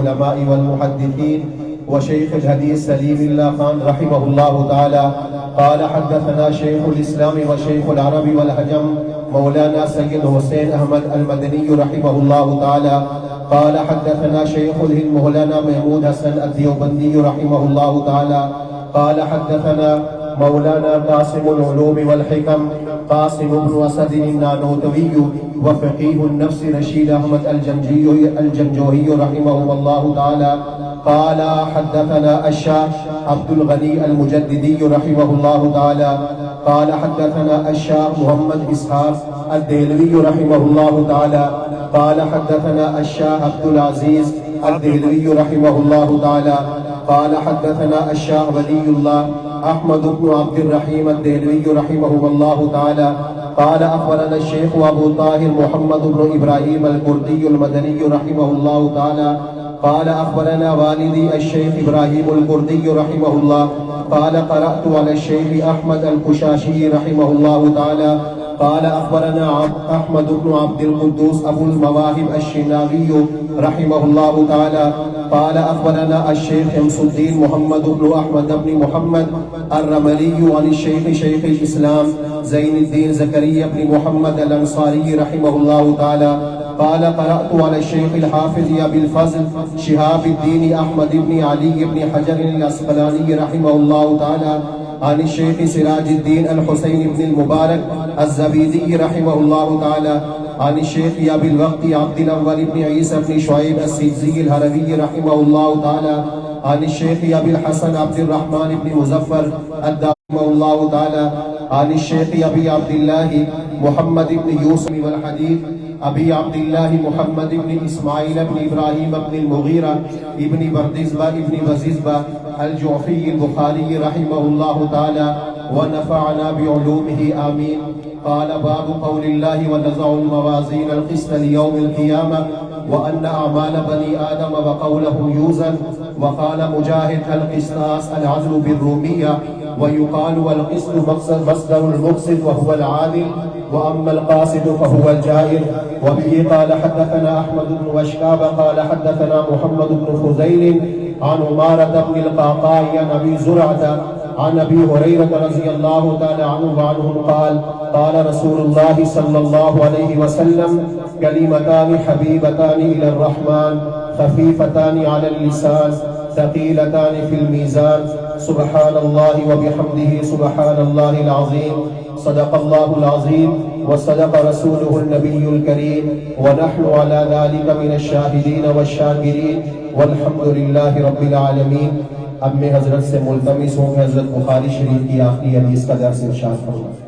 العلماء والمحدثين وشيخ الحديث سليم الله خان رحمه الله تعالى قال حدثنا شيخ الإسلام وشيخ العرب والعجم مولانا سيد حسين أحمد المدني رحمه الله تعالى قال حدثنا شيخ الهند مولانا محمود حسن الديوبندي رحمه الله تعالى قال حدثنا مولانا قاسم العلوم والحكم قاسم بن أسد النانوتوي وفقيه النفس رشيد أحمد الجنجوهي رحمه الله تعالى قال حدثنا الشاه عبد الغني المجددي رحمه الله تعالى قال حدثنا الشاه محمد إسحاق الدهلوي رحمه الله تعالى قال حدثنا الشاه عبد العزيز الدهلوي رحمه الله تعالى قال حدثنا الشاه ولي الله أحمد بن عبد الرحيم الدهلوي رحمه الله تعالى قال أخبرنا الشيخ أبو طاهر محمد بن إبراهيم الكردي المدني رحمه الله تعالى قال أخبرنا والدي الشيخ إبراهيم الكردي رحمه الله قال قرأت على الشيخ أحمد الكشاشي رحمه الله تعالى قال أخبرنا أحمد بن عبد القدوس أبو المواهب الشناوي رحمه الله تعالى قال أخبرنا الشيخ شمس الدين محمد بن أحمد بن محمد الرملي عن الشيخ شيخ الإسلام زين الدين زكريا بن محمد الأنصاري رحمه الله تعالى قال قرأت على الشيخ الحافظ أبي الفضل شهاب الدين أحمد بن علي بن حجر العسقلاني رحمه الله تعالى عن الشيخ سراج الدين الحسين بن المبارك الزبيدي رحمه الله تعالى عن الشيخ أبي الوقت عبد الأول بن عيسى بن شعيب السجزي الهروي رحمه الله تعالى عن الشيخ أبي الحسن عبد الرحمن بن مظفر رحمه الله تعالى عن الشيخ أبي عبد الله محمد بن يوسف والحديث أبي عبد الله محمد بن إسماعيل بن إبراهيم بن المغيرة ابن بردزبة ابن بززبة الجعفي البخاري رحمه الله تعالى ونفعنا بعلومه آمين. قال باب قول الله ونزع الموازين القسط ليوم القيامة وأن أعمال بني آدم وقولهم يوزن. وقال مجاهد القسطاس العدل بالرومية ويقال والقسط مصدر المقسط وهو العادل وأما القاسط فهو الجائر. وبه قال حدثنا أحمد بن وشكاب قال حدثنا محمد بن خزيل عن عمارة بن القعقاع عن أبي زرعة عن أبي هريرة رضي الله تعالى عنه وعنهم قال قال رسول الله صلى الله عليه وسلم كلمتان حبيبتان إلى الرحمن خفيفتان على اللسان ثقيلتان في الميزان سبحان الله وبحمده سبحان الله العظيم. صدق الله العظيم وصدق رسوله النبي الكريم ونحن على ذلك من الشاهدين والشاكرين والحمد لله رب العالمین. اب میں حضرت سے ملتمس ہوں کہ حضرت بخاری شریف کی آخری حدیث کا درس ارشاد فرمائیں.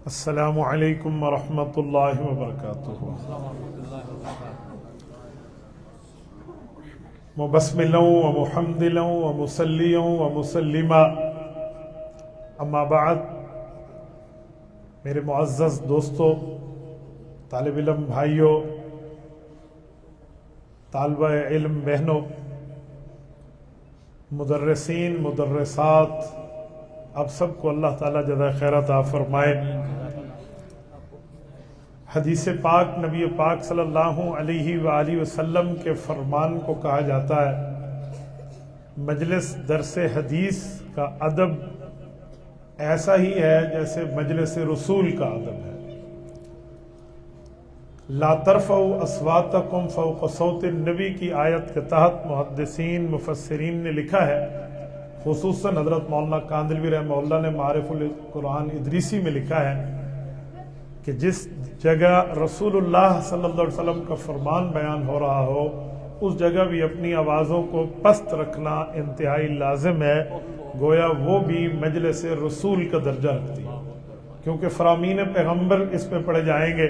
السلام علیکم ورحمۃ اللہ وبرکاتہ. مبسملا ومحمدلا ومصلیا ومسلما اما بعد. میرے معزز دوستو، طالب علم بھائیوں، طالبہ علم بہنوں، مدرسین مدرسات، اب سب کو اللہ تعالیٰ جزائے خیر عطا فرمائے. حدیث پاک نبی پاک صلی اللہ علیہ وآلہ وسلم کے فرمان کو کہا جاتا ہے مجلس درس حدیث کا ادب ایسا ہی ہے جیسے مجلس رسول کا ادب ہے. لا ترفعوا اصواتکم فوق صوت النبی کی آیت کے تحت محدثین مفسرین نے لکھا ہے، خصوصاً حضرت مولانا کاندلوی رحمہ اللہ نے معارف القرآن ادریسی میں لکھا ہے کہ جس جگہ رسول اللہ صلی اللہ علیہ وسلم کا فرمان بیان ہو رہا ہو اس جگہ بھی اپنی آوازوں کو پست رکھنا انتہائی لازم ہے، گویا وہ بھی مجلس رسول کا درجہ رکھتی ہے، کیونکہ فرامین پیغمبر اس میں پڑھے جائیں گے.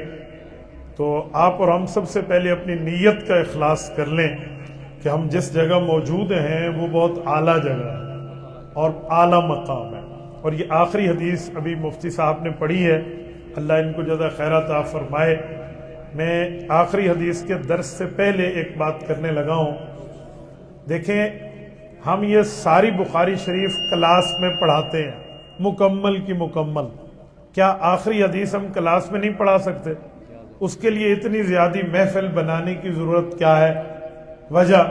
تو آپ اور ہم سب سے پہلے اپنی نیت کا اخلاص کر لیں کہ ہم جس جگہ موجود ہیں وہ بہت اعلیٰ جگہ ہے اور اعلیٰ مقام ہے. اور یہ آخری حدیث ابھی مفتی صاحب نے پڑھی ہے، اللہ ان کو جزا خیر عطا فرمائے. میں آخری حدیث کے درس سے پہلے ایک بات کرنے لگا ہوں. دیکھیں، ہم یہ ساری بخاری شریف کلاس میں پڑھاتے ہیں، مکمل کی مکمل. کیا آخری حدیث ہم کلاس میں نہیں پڑھا سکتے؟ اس کے لیے اتنی زیادہ محفل بنانے کی ضرورت کیا ہے؟ وجہ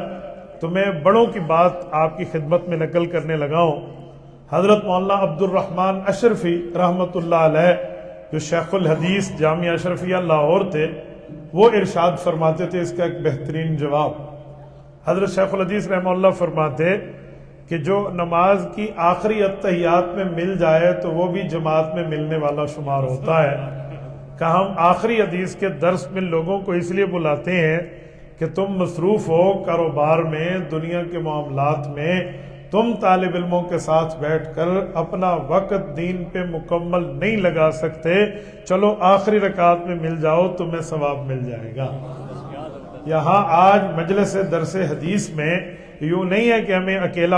تو میں بڑوں کی بات آپ کی خدمت میں نقل کرنے لگا ہوں. حضرت مولانا عبد الرحمن اشرفی رحمۃ اللہ علیہ، جو شیخ الحدیث جامعہ اشرفیہ لاہور تھے، وہ ارشاد فرماتے تھے، اس کا ایک بہترین جواب. حضرت شیخ الحدیث رحمہ اللہ فرماتے کہ جو نماز کی آخری اتحیات میں مل جائے تو وہ بھی جماعت میں ملنے والا شمار ہوتا ہے. کہ ہم آخری حدیث کے درس میں لوگوں کو اس لیے بلاتے ہیں کہ تم مصروف ہو کاروبار میں، دنیا کے معاملات میں، تم طالب علموں کے ساتھ بیٹھ کر اپنا وقت دین پہ مکمل نہیں لگا سکتے، چلو آخری رکعت میں مل جاؤ، تمہیں ثواب مل جائے گا. یہاں آج مجلس درس حدیث میں یوں نہیں ہے کہ ہمیں اکیلا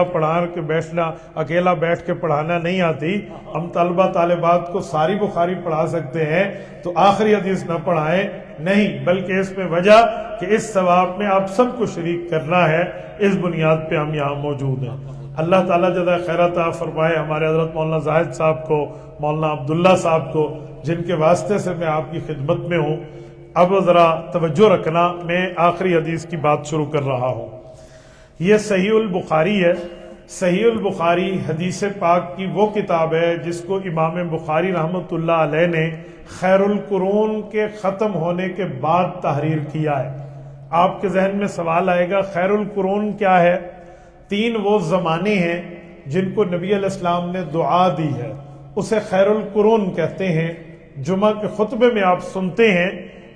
اکیلا بیٹھ کے پڑھانا نہیں آتی. ہم طلبہ طالبات کو ساری بخاری پڑھا سکتے ہیں، تو آخری حدیث نہ پڑھائیں، نہیں، بلکہ اس میں وجہ کہ اس ثواب میں آپ سب کو شریک کرنا ہے. اس بنیاد پہ ہم یہاں موجود ہیں. اللہ تعالیٰ جزائے خیر عطا فرمائے ہمارے حضرت مولانا زاہد صاحب کو، مولانا عبداللہ صاحب کو، جن کے واسطے سے میں آپ کی خدمت میں ہوں. اب ذرا توجہ رکھنا، میں آخری حدیث کی بات شروع کر رہا ہوں. یہ صحیح البخاری ہے. صحیح البخاری حدیث پاک کی وہ کتاب ہے جس کو امام بخاری رحمۃ اللہ علیہ نے خیر القرون کے ختم ہونے کے بعد تحریر کیا ہے. آپ کے ذہن میں سوال آئے گا، خیر القرون کیا ہے؟ 3 وہ زمانے ہیں جن کو نبی علیہ السلام نے دعا دی ہے، اسے خیر القرون کہتے ہیں. جمعہ کے خطبے میں آپ سنتے ہیں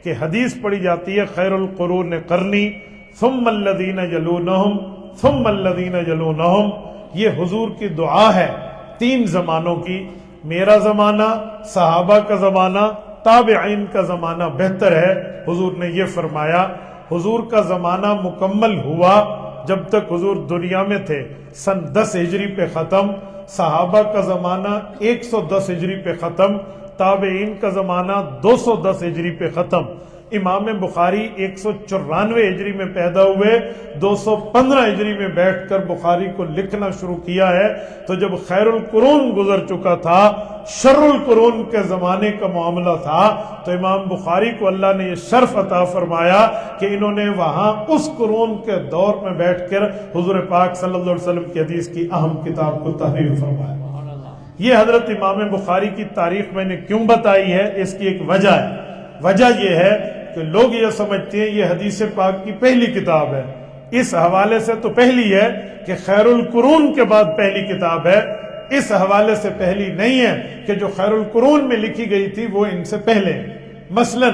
کہ حدیث پڑھی جاتی ہے، خیر القرون قرنی ثم الذین یلونہم ثم الذین یلونہم. یہ حضور کی دعا ہے 3 زمانوں کی. میرا زمانہ، صحابہ کا زمانہ، تابعین کا زمانہ بہتر ہے. حضور نے یہ فرمایا. حضور کا زمانہ مکمل ہوا جب تک حضور دنیا میں تھے، سن 10 ہجری پہ ختم. صحابہ کا زمانہ 110 ہجری پہ ختم. تابعین کا زمانہ 210 ہجری پہ ختم. امام بخاری 194 ہجری میں پیدا ہوئے، 215 ہجری میں بیٹھ کر بخاری کو لکھنا شروع کیا ہے. تو جب خیر القرون گزر چکا تھا، شر القرون کے زمانے کا معاملہ تھا، تو امام بخاری کو اللہ نے یہ شرف عطا فرمایا کہ انہوں نے وہاں اس قرون کے دور میں بیٹھ کر حضور پاک صلی اللہ علیہ وسلم کی حدیث کی اہم کتاب کو تحریر فرمایا. یہ حضرت امام بخاری کی تاریخ میں نے کیوں بتائی ہے، اس کی ایک وجہ ہے. وجہ یہ ہے کہ لوگ یہ سمجھتے ہیں یہ حدیث پاک کی پہلی کتاب ہے. اس حوالے سے تو پہلی ہے کہ خیر القرون کے بعد پہلی کتاب ہے. اس حوالے سے پہلی نہیں ہے کہ جو خیر القرون میں لکھی گئی تھی وہ ان سے پہلے. مثلا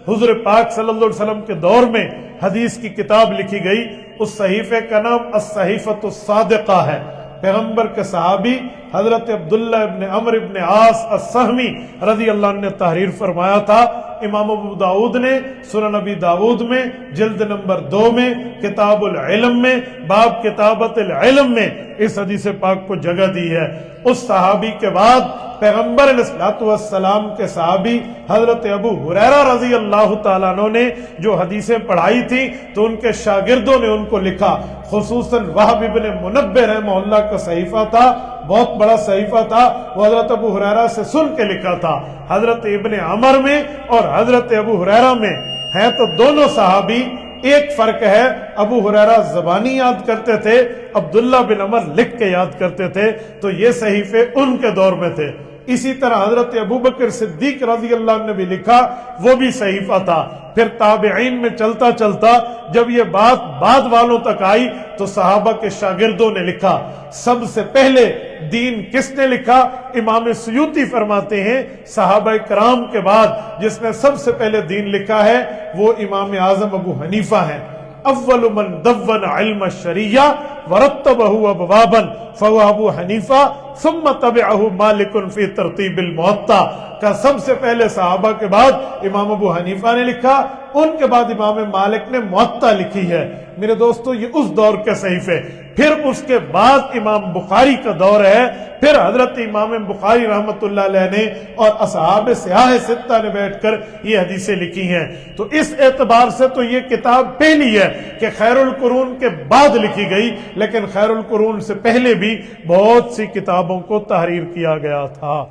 حضور پاک صلی اللہ علیہ وسلم کے دور میں حدیث کی کتاب لکھی گئی، اس صحیفے کا نام الصحیفۃ الصادقہ ہے. پیغمبر کے صحابی حضرت عبداللہ ابن عمرو ابن عاص السہمی رضی اللہ عنہ نے تحریر فرمایا تھا. امام ابو داود نے سنن ابی داود میں جلد نمبر 2 میں کتاب العلم میں باب کتابت العلم میں اس حدیث پاک کو جگہ دی ہے. اس صحابی کے بعد پیغمبر علیہ السلام کے صحابی حضرت ابو ہریرہ رضی اللہ تعالیٰ عنہ نے جو حدیثیں پڑھائی تھی تو ان کے شاگردوں نے ان کو لکھا. خصوصاً وہب ابن منبہ رحمہ اللہ کا صحیفہ تھا، بہت بڑا صحیفہ تھا، وہ حضرت ابو ہریرہ سے سن کے لکھا تھا. حضرت ابن عمر میں اور حضرت ابو ہریرہ میں ہیں تو دونوں صحابی. ایک فرق ہے، ابو ہریرہ زبانی یاد کرتے تھے، عبداللہ بن عمر لکھ کے یاد کرتے تھے. تو یہ صحیفے ان کے دور میں تھے. اسی طرح حضرت ابوبکر صدیق رضی اللہ عنہ نے بھی لکھا، وہ بھی صحیفہ تھا. پھر تابعین میں چلتا چلتا جب یہ بات بعد والوں تک آئی تو صحابہ کے شاگردوں نے لکھا. سب سے پہلے دین کس نے لکھا؟ امام سیوطی فرماتے ہیں صحابہ کرام کے بعد جس نے سب سے پہلے دین لکھا ہے وہ امام اعظم ابو حنیفہ ہیں. اول من دون علم الشریعہ ورتبہ ابوابا فهو ابو حنیفہ ثم تبعہ مالک فی ترتیب الموطا، کا سب سے پہلے صحابہ کے بعد امام ابو حنیفہ نے لکھا، ان کے بعد امام مالک نے موطا لکھی ہے۔ میرے دوستو یہ اس دور کے صحیفے، پھر اس کے بعد امام بخاری کا دور ہے، پھر حضرت امام بخاری رحمت اللہ علیہ نے اور اصحاب سیاہ ستہ نے بیٹھ کر یہ حدیثیں لکھی ہیں۔ تو اس اعتبار سے تو یہ کتاب پہلی ہے کہ خیر القرون کے بعد لکھی گئی، لیکن خیر القرون سے پہلے بھی بہت سی کتابوں کو تحریر کیا گیا تھا۔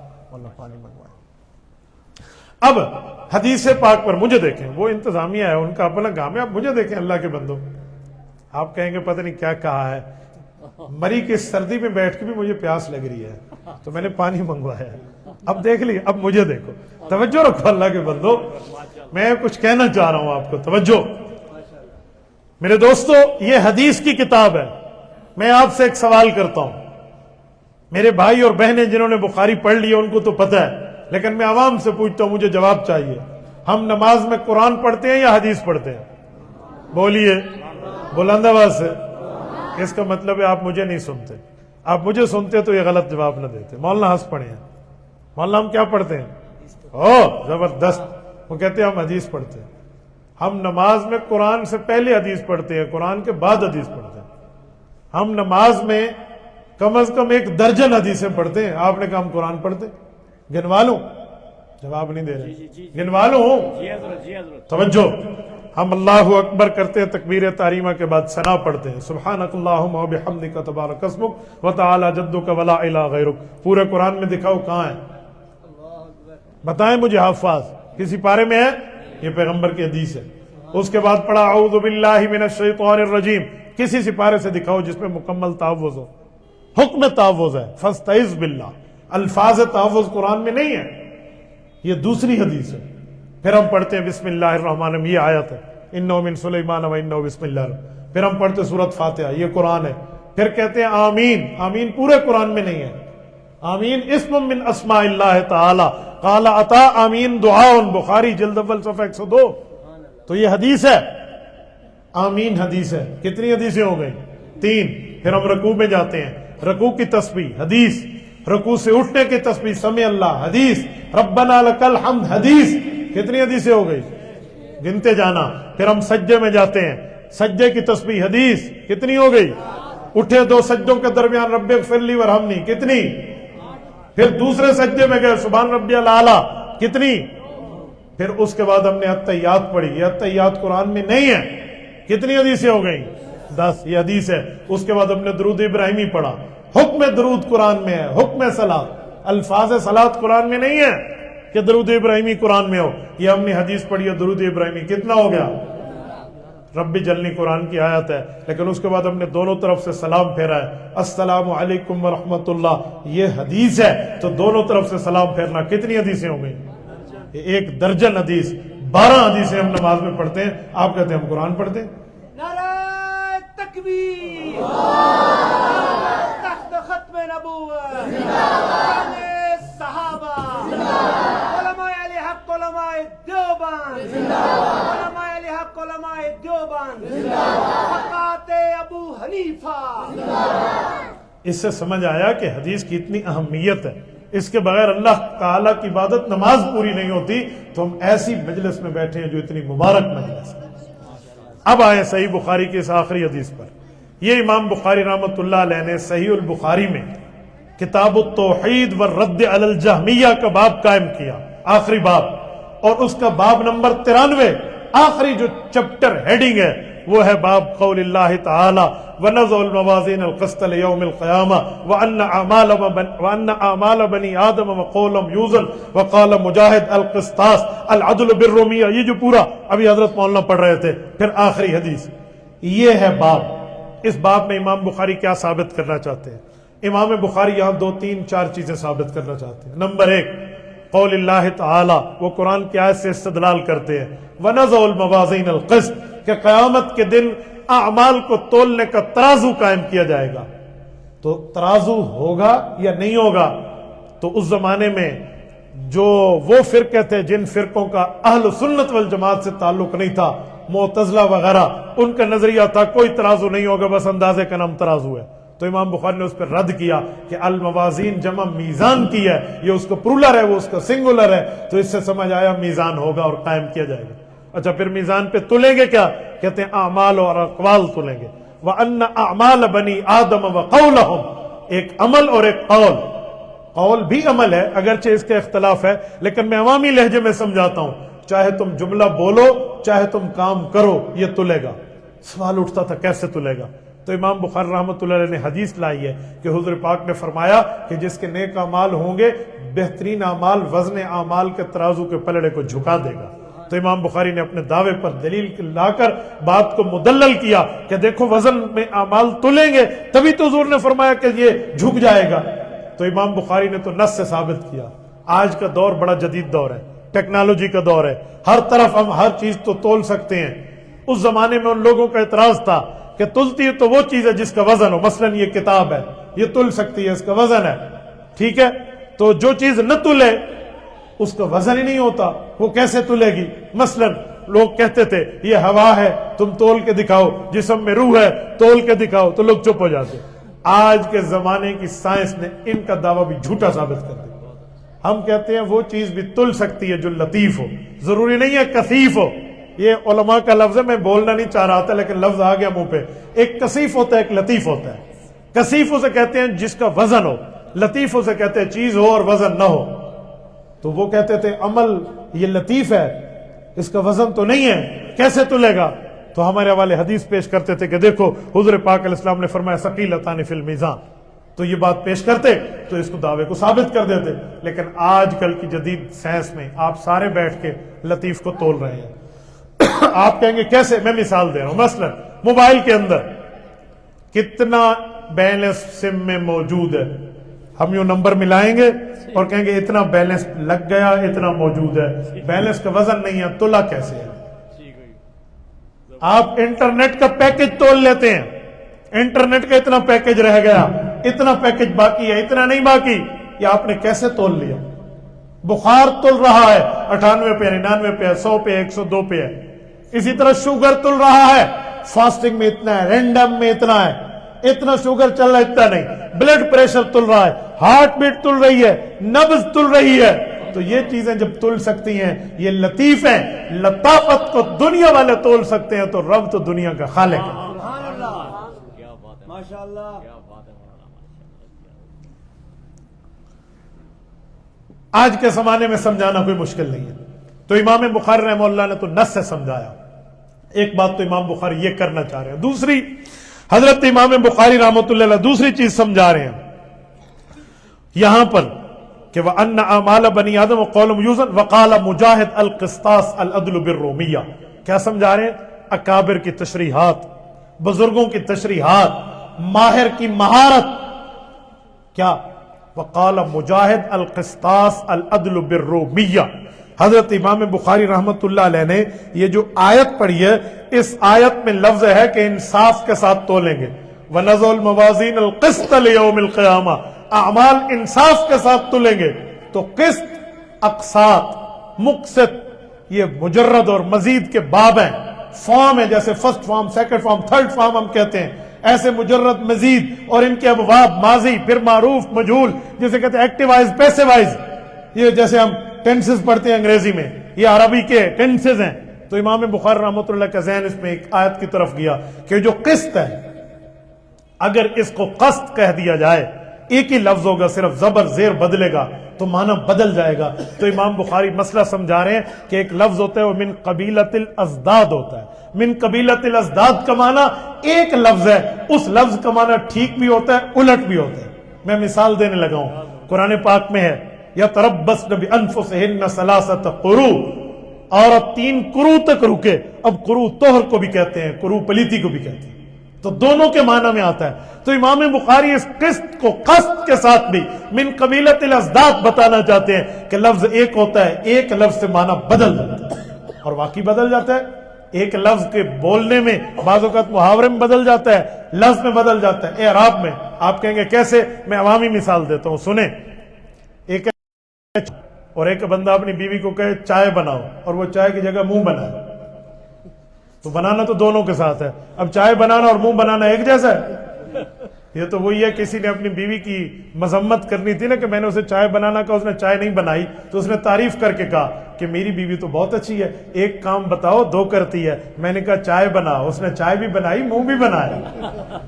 اب حدیث پاک پر مجھے دیکھیں، وہ انتظامیہ ہے، ان کا اپنا کام ہے، اب مجھے دیکھیں اللہ کے بندوں، آپ کہیں گے پتہ نہیں کیا کہا ہے، مری کی سردی میں بیٹھ کے بھی مجھے پیاس لگ رہی ہے تو میں نے پانی منگوایا ہے، اب دیکھ لی، اب مجھے دیکھو، توجہ رکھو اللہ کے بندو، میں کچھ کہنا چاہ رہا ہوں آپ کو، توجہ میرے دوستو، یہ حدیث کی کتاب ہے۔ میں آپ سے ایک سوال کرتا ہوں، میرے بھائی اور بہنیں جنہوں نے بخاری پڑھ لی ان کو تو پتہ ہے، لیکن میں عوام سے پوچھتا ہوں، مجھے جواب چاہیے، ہم نماز میں قرآن پڑھتے ہیں یا حدیث پڑھتے ہیں؟ بولیے بلند آواز سے۔ اس کا مطلب ہے آپ مجھے نہیں سنتے، آپ مجھے سنتے تو یہ غلط جواب نہ دیتے۔ مولانا ہنس پڑے ہیں، مولانا ہم کیا پڑھتے ہیں؟ زبردست، وہ کہتے ہیں ہم حدیث پڑھتے ہیں۔ ہم نماز میں قرآن سے پہلے حدیث پڑھتے ہیں، قرآن کے بعد حدیث پڑھتے ہیں۔ ہم نماز میں کم از کم 1 درجن حدیثیں پڑھتے ہیں، آپ نے کہا ہم قرآن پڑھتے ہیں۔ گنوا لوں؟ جواب نہیں دے رہے، گنوا لوں؟ توجہ، ہم اللہ اکبر کرتے ہیں، تکبیر تحریمہ کے بعد ثنا پڑھتے ہیں، سبحانک اللہم و بحمدک تبارک اسمک و تعالی جدک ولا الہ غیرک۔ پورے قرآن میں دکھاؤ کہاں ہے؟ بتائیں مجھے حافظ، کسی پارے میں ہے؟ یہ پیغمبر کی حدیث ہے۔ اس کے بعد پڑھا اعوذ باللہ من الشیطان الرجیم، کسی سپارے سے دکھاؤ جس میں مکمل تعوذ ہو، حکم تعوذ ہے، فاستعذ باللہ، الفاظ تعوذ قرآن میں نہیں ہے، یہ دوسری حدیث ہے۔ پھر ہم پڑھتے ہیں بسم اللہ الرحمن الرحیم، یہ آیت ہے، انہ من سلیمان و انہ بسم اللہ۔ پھر ہم پڑھتے سورۃ فاتحہ، یہ قرآن ہے۔ پھر کہتے ہیں آمین، آمین پورے قرآن میں نہیں ہے، آمین اسم من اسماء اللہ تعالی، قال عطا آمین دعا، بخاری جلد اول صفحہ 102۔ تو یہ حدیث ہے، آمین حدیث ہے۔ کتنی حدیثیں ہو گئی؟ 3۔ پھر ہم رکوع میں جاتے ہیں، رکوع کی تسبیح حدیث، رکوع سے اٹھنے کی تسبیح سمع اللہ حدیث، ربنا لک الحمد حدیث۔ کتنی حدیثیں ہو گئی؟ گنتے جانا۔ پھر ہم سجدے میں جاتے ہیں، سجدے کی تسبیح حدیث، کتنی ہو گئی؟ اٹھے 2 سجدوں کے درمیان رب اغفر لی ورحمنی، کتنی؟ پھر دوسرے سجدے میں گئے سبحان ربی الاعلیٰ، کتنی؟ پھر اس کے بعد ہم نے التحیات پڑھی، یہ التحیات قرآن میں نہیں ہے، کتنی حدیثیں ہو گئیں؟ 10، یہ حدیث ہے۔ اس کے بعد ہم نے درود ابراہیمی پڑھا، حکم درود قرآن میں ہے، حکم صلاۃ، الفاظ صلاۃ قرآن میں نہیں ہے کہ درود ابراہیمی قرآن میں ہو، یہ ہم نے حدیث پڑھی ہے درود ابراہیمی، کتنا ہو گیا؟ رب جلنی قرآن کی آیت ہے، لیکن اس کے بعد ہم نے دونوں طرف سے سلام پھیرا ہے، السلام علیکم ورحمۃ اللہ، یہ حدیث ہے، تو دونوں طرف سے سلام پھیرنا، کتنی حدیثیں ہو گئیں؟ 1 درجن حدیث، 12 حدیثیں ہم نماز میں پڑھتے ہیں، آپ کہتے ہیں ہم قرآن پڑھتے ہیں۔ نعرہ تکبیر، تخت ختم نبوت، صحابہ، علماء علی حق، علماء دیوبند، علماء علی حق، علماء دیوبند، فقات ابو حنیفہ۔ اس سے سمجھ آیا کہ حدیث کی اتنی اہمیت ہے، اس کے بغیر اللہ تعالیٰ کی عبادت نماز پوری نہیں ہوتی۔ تو ہم ایسی مجلس میں بیٹھے ہیں جو اتنی مبارک مجلس ہے۔ اب آئے صحیح بخاری کی اس آخری حدیث پر۔ یہ امام بخاری رحمۃ اللہ علیہ نے صحیح البخاری میں کتاب التوحید والرد علی الجہمیہ کا باب قائم کیا، آخری باب، اور اس کا باب نمبر 93، آخری جو چپٹر ہیڈنگ ہے وہ ہے باب قول اللہ تعالی وَنَضَعُ الْمَوَازِينَ الْقِسْطَ لِيَوْمِ الْقِيَامَةِ وَأَنَّ أَعْمَالَ بَنِي آدَمَ وَقَوْلًا يُوزَنُ وَقَالَ مجاہد القسطاس العدل بالرومیہ۔ یہ جو پورا ابھی حضرت مولانا پڑھ رہے تھے، پھر آخری حدیث، یہ ہے باب۔ اس باب میں امام بخاری کیا ثابت کرنا چاہتے ہیں؟ امام بخاری یہاں 2 3 4 چیزیں ثابت کرنا چاہتے ہیں۔ نمبر 1، قول اللہ تعالی، وہ قرآن کی آیت سے استدلال کرتے ہیں، وَنَضَعُ الْمَوَازِينَ الْقِسْطَ، کہ قیامت کے دن اعمال کو تولنے کا ترازو قائم کیا جائے گا۔ تو ترازو ہوگا یا نہیں ہوگا؟ تو اس زمانے میں جو وہ فرقے تھے جن فرقوں کا اہل سنت والجماعت سے تعلق نہیں تھا، معتزلہ وغیرہ، ان کا نظریہ تھا کوئی ترازو نہیں ہوگا، بس اندازے کا نام ترازو ہے۔ تو امام بخاری نے اس پر رد کیا کہ الموازین جمع میزان کی ہے، یہ اس کا پرولر ہے، وہ اس کا سنگولر ہے، تو اس سے سمجھ آیا میزان ہوگا اور قائم کیا جائے گا۔ اچھا پھر میزان پہ تلیں گے کیا؟ کہتے ہیں اعمال اور اقوال تلیں گے۔ وَأَنَّ أَعْمَالَ بَنِي آدَمَ وَقَوْلَهُمْ، ایک عمل اور ایک قول، قول بھی عمل ہے اگرچہ اس کا اختلاف ہے، لیکن میں عوامی لہجے میں سمجھاتا ہوں، چاہے تم جملہ بولو چاہے تم کام کرو یہ تلے گا۔ سوال اٹھتا تھا کیسے تلے گا؟ تو امام بخاری رحمۃ اللہ علیہ نے حدیث لائی ہے کہ حضور پاک نے فرمایا کہ جس کے نیک اعمال ہوں گے بہترین اعمال وزن اعمال کے ترازو کے پلڑے کو جھکا دے گا۔ تو امام بخاری نے اپنے دعوے پر دلیل لا کر بات کو مدلل کیا کہ دیکھو وزن میں اعمال تلیں گے تبھی تو حضور نے فرمایا کہ یہ جھک جائے گا۔ تو امام بخاری نے تو نص سے ثابت کیا۔ آج کا دور بڑا جدید دور ہے، ٹیکنالوجی کا دور ہے، ہر طرف ہم ہر چیز تو تول سکتے ہیں۔ اس زمانے میں ان لوگوں کا اعتراض تھا کہ تلتی ہے تو وہ چیز ہے جس کا وزن ہو، مثلا یہ کتاب ہے یہ تل سکتی ہے، اس کا وزن ہے، ٹھیک ہے، تو جو چیز نہ تلے اس کا وزن ہی نہیں ہوتا، وہ کیسے تلے گی؟ مثلا لوگ کہتے تھے یہ ہوا ہے تم تول کے دکھاؤ، جسم میں روح ہے تول کے دکھاؤ، تو لوگ چپ ہو جاتے۔ آج کے زمانے کی سائنس نے ان کا دعویٰ بھی جھوٹا ثابت کر دیا۔ ہم کہتے ہیں وہ چیز بھی تل سکتی ہے جو لطیف ہو، ضروری نہیں ہے کثیف ہو۔ یہ علماء کا لفظ ہے، میں بولنا نہیں چاہ رہا تھا لیکن لفظ آ گیا منہ پہ۔ ایک کثیف ہوتا ہے ایک لطیف ہوتا ہے۔ کثیف اسے کہتے ہیں جس کا وزن ہو، لطیف اسے کہتے ہیں چیز ہو اور وزن نہ ہو۔ تو وہ کہتے تھے عمل یہ لطیف ہے اس کا وزن تو نہیں ہے، کیسے تلے گا؟ تو ہمارے حوالے حدیث پیش کرتے تھے کہ دیکھو حضور پاک علیہ السلام نے فرمایا ثقیلتان فی المیزان، تو یہ بات پیش کرتے تو اس کو دعوے کو ثابت کر دیتے۔ لیکن آج کل کی جدید سائنس میں آپ سارے بیٹھ کے لطیف کو تول رہے ہیں۔ آپ کہیں گے کیسے؟ میں مثال دے رہا ہوں، مثلا موبائل کے اندر کتنا بیلنس سم میں موجود ہے، ہم یوں نمبر ملائیں گے اور کہیں گے اتنا بیلنس لگ گیا، اتنا موجود ہے، بیلنس کا وزن نہیں ہے، تلا کیسے ہے؟ آپ انٹرنیٹ کا پیکج تول لیتے ہیں، انٹرنیٹ کا اتنا پیکج رہ گیا، اتنا پیکج باقی ہے، اتنا نہیں باقی، یہ آپ نے کیسے تول لیا؟ بخار تل رہا ہے 98 پہ 99 پہ 100 پہ 102 پہ ہے، اسی طرح شوگر تل رہا ہے، فاسٹنگ میں اتنا ہے، رینڈم میں اتنا ہے، اتنا شوگر چل رہا ہے، اتنا نہیں، بلڈ پریشر تل رہا ہے، ہارٹ بیٹ تل رہی ہے، نبض تل رہی ہے۔ تو یہ چیزیں جب تل سکتی ہیں یہ لطیف ہیں، لطافت کو دنیا والے تول سکتے ہیں تو رب تو دنیا کا خالق ہے۔ سبحان اللہ، ماشاء اللہ۔ آج کے زمانے میں سمجھانا کوئی مشکل نہیں ہے، تو امام بخاری رحمہ اللہ نے تو نص سے سمجھایا۔ ایک بات تو امام بخاری یہ کرنا چاہ رہے ہیں، دوسری حضرت امام بخاری رحمۃ اللہ علیہ دوسری چیز سمجھا رہے ہیں یہاں پر کہ وَأَنَّ أَعْمَالَ بَنِي آدَمَ وَقَوْلُهُمْ يُوزَنُ وَقَالَ مجاہد القسطاس العدل بالرومیہ۔ کیا سمجھا رہے ہیں؟ اکابر کی تشریحات، بزرگوں کی تشریحات، ماہر کی مہارت۔ کیا؟ وقال مجاہد القسطاس العدل بالرومیہ۔ حضرت امام بخاری رحمت اللہ علیہ نے یہ جو آیت پڑھی ہے، اس آیت میں لفظ ہے کہ انصاف کے ساتھ تولیں گے، وَنَضَعُ الْمَوَازِينَ الْقِسْطَ لِيَوْمِ الْقِيَامَةِ، اعمال انصاف کے ساتھ تلیں گے۔ تو قسط، اقساط، مقسط، یہ مجرد اور مزید کے باب ہیں، فارم ہے، جیسے first form, second form, third form ہم کہتے ہیں، ایسے مجرد، مزید، اور ان کے ابواب ماضی، پھر معروف، مجہول، جسے کہتے ہیں ایکٹیو وائز، پیسو وائز، یہ جیسے ہم ٹینسز پڑھتے ہیں انگریزی میں، یہ عربی کے ٹینسز ہیں۔ تو امام بخاری رحمۃ اللہ کا ذہن اس میں ایک آیت کی طرف گیا کہ جو قسط ہے اگر اس کو قسط کہہ دیا جائے، ایک ہی لفظ ہوگا، صرف زبر زیر بدلے گا تو معنی بدل جائے گا۔ تو امام بخاری مسئلہ سمجھا رہے ہیں کہ ایک لفظ ہوتا ہے وہ من قبیلۃ الازداد ہوتا ہے، من قبیلۃ الازداد کا معنی ایک لفظ ہے، اس لفظ کا معنی ٹھیک بھی ہوتا ہے الٹ بھی ہوتا ہے۔ میں مثال دینے لگا ہوں، قرآن پاک میں ہے یتربصن بانفسہن ثلاثۃ قروء، عورت 3 قروء تک رکے۔ اب قروء طہر کو بھی کہتے ہیں، قروء پلیتی کو بھی کہتے ہیں، تو دونوں کے معنی میں آتا ہے۔ تو امام بخاری اس قسط کو قسط کے ساتھ بھی من قبیلۃ الازداد بتانا چاہتے ہیں کہ لفظ ایک ہوتا ہے، ایک لفظ سے معنی بدل جاتا ہے، اور واقعی بدل جاتا ہے۔ ایک لفظ کے بولنے میں بعض اوقات محاورے میں بدل جاتا ہے، لفظ میں بدل جاتا ہے، اعراب میں۔ آپ کہیں گے کیسے؟ میں عوامی مثال دیتا ہوں، سنیں۔ ایک اور ایک بندہ اپنی بیوی کو کہے چائے بناؤ، اور وہ چائے کی جگہ منہ بنائے، تو بنانا تو دونوں کے ساتھ ہے۔ اب چائے بنانا اور منہ بنانا ایک جیسا ہے؟ یہ تو وہی ہے، کسی نے اپنی بیوی کی مذمت کرنی تھی نا کہ میں نے اسے چائے بنانا کہا، اس نے چائے نہیں بنائی تو اس نے تعریف کر کے کہا کہ میری بیوی تو بہت اچھی ہے، ایک کام بتاؤ دو کرتی ہے، میں نے کہا چائے بنا، اس نے چائے بھی بنائی منہ بھی بنایا۔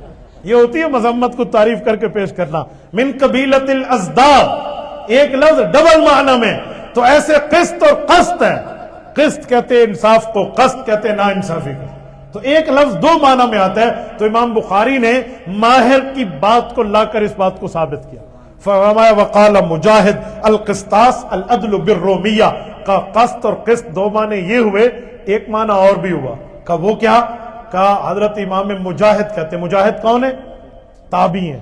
یہ ہوتی ہے مذمت کو تعریف کر کے پیش کرنا۔ من قبیلۃ الازداد، ایک لفظ ڈبل معنی میں، تو ایسے قسط اور قسط ہے، قسط کہتے ہیں انصاف کو، قسط کہتے ہیں نا انصافی کو، تو ایک لفظ دو معنی میں آتا ہے۔ تو امام بخاری نے ماہر کی بات کو لا کر اس بات کو ثابت کیا۔ فرمایا وقال مجاہد القسطاس العدل بالرومیہ، کا قسط اور قسط دو معنی یہ ہوئے، ایک معنی اور بھی ہوا، کہ وہ کیا؟ کہا حضرت امام مجاہد کہتے ہیں، مجاہد کون ہے؟ تابعی ہیں،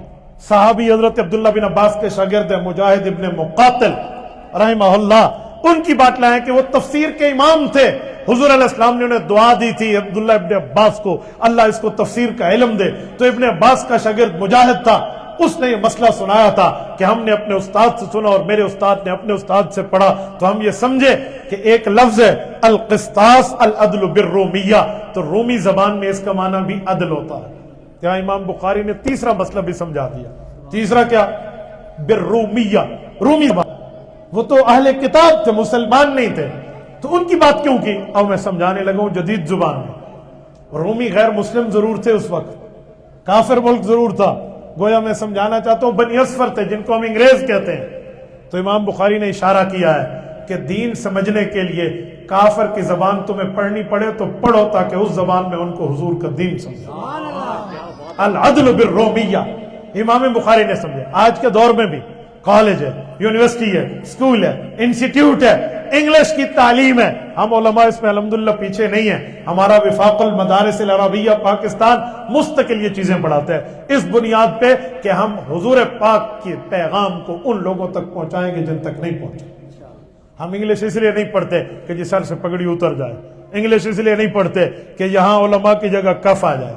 صحابی حضرت عبداللہ بن عباس کے شاگرد ہیں، مجاہد ابن مقاتل رحمہ اللہ، ان کی بات لائیں کہ وہ تفسیر کے امام تھے، حضور علیہ السلام نے انہیں دعا دی تھی عبداللہ ابن عباس کو، اللہ اس کو تفسیر کا علم دے، تو ابن عباس کا شاگرد مجاہد تھا، اس نے یہ مسئلہ سنایا تھا کہ ہم نے اپنے استاد سے سنا اور میرے استاد نے اپنے استاد سے پڑھا، تو ہم یہ سمجھے کہ ایک لفظ ہے القسطاس العدل بالرومیہ، تو رومی زبان میں اس کا معنی بھی عدل ہوتا ہے۔ یہاں امام بخاری نے تیسرا مسئلہ بھی سمجھا دیا۔ تیسرا کیا؟ بالرومیہ، رومی زبان، وہ تو اہل کتاب تھے، مسلمان نہیں تھے، تو ان کی بات کیوں کی؟ اب میں سمجھانے لگا ہوں جدید زبان میں۔ رومی غیر مسلم ضرور تھے اس وقت، کافر ملک ضرور تھا، گویا میں سمجھانا چاہتا ہوں بنی اصفر تھے جن کو ہم انگریز کہتے ہیں۔ تو امام بخاری نے اشارہ کیا ہے کہ دین سمجھنے کے لیے کافر کی زبان تمہیں پڑھنی پڑے تو پڑھو، تاکہ اس زبان میں ان کو حضور کا دین سمجھو۔ العدل بالرومیہ امام بخاری نے سمجھا۔ آج کے دور میں بھی کالج ہے، یونیورسٹی ہے، اسکول ہے، انسٹیٹیوٹ ہے، انگلش کی تعلیم ہے، ہم علماء اس میں الحمدللہ پیچھے نہیں ہیں۔ ہمارا وفاق المدارس العربیہ پاکستان مستقل یہ چیزیں پڑھاتا ہے، اس بنیاد پہ کہ ہم حضور پاک کے پیغام کو ان لوگوں تک پہنچائیں گے جن تک نہیں پہنچے۔ ہم انگلش اس لیے نہیں پڑھتے کہ جس سر سے پگڑی اتر جائے، انگلش اس لیے نہیں پڑھتے کہ یہاں علماء کی جگہ کف آ جائے،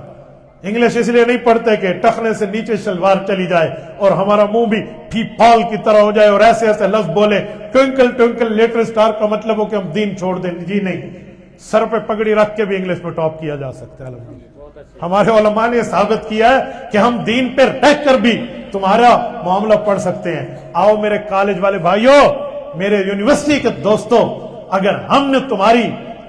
انگلش اس لیے نہیں پڑھتے کہ ٹخنے سے نیچے شلوار چلی جائے اور ہمارا منہ بھی ٹھی پال کی طرح ہو جائے اور ایسے ایسے لفظ بولے ٹوئنکل ٹوئنکل لٹل سٹار کا مطلب ہو کہ ہم دین چھوڑ دیں، جی نہیں، سر پہ پگڑی رکھ کے بھی انگلش میں ٹاپ کیا جا سکتا ہے۔ ہمارے علماء نے ثابت کیا ہے کہ ہم دین پہ رہ کر بھی تمہارا معاملہ پڑھ سکتے ہیں۔ آؤ میرے کالج والے بھائیوں، میرے یونیورسٹی کے دوستوں، اگر ہم نے تمہاری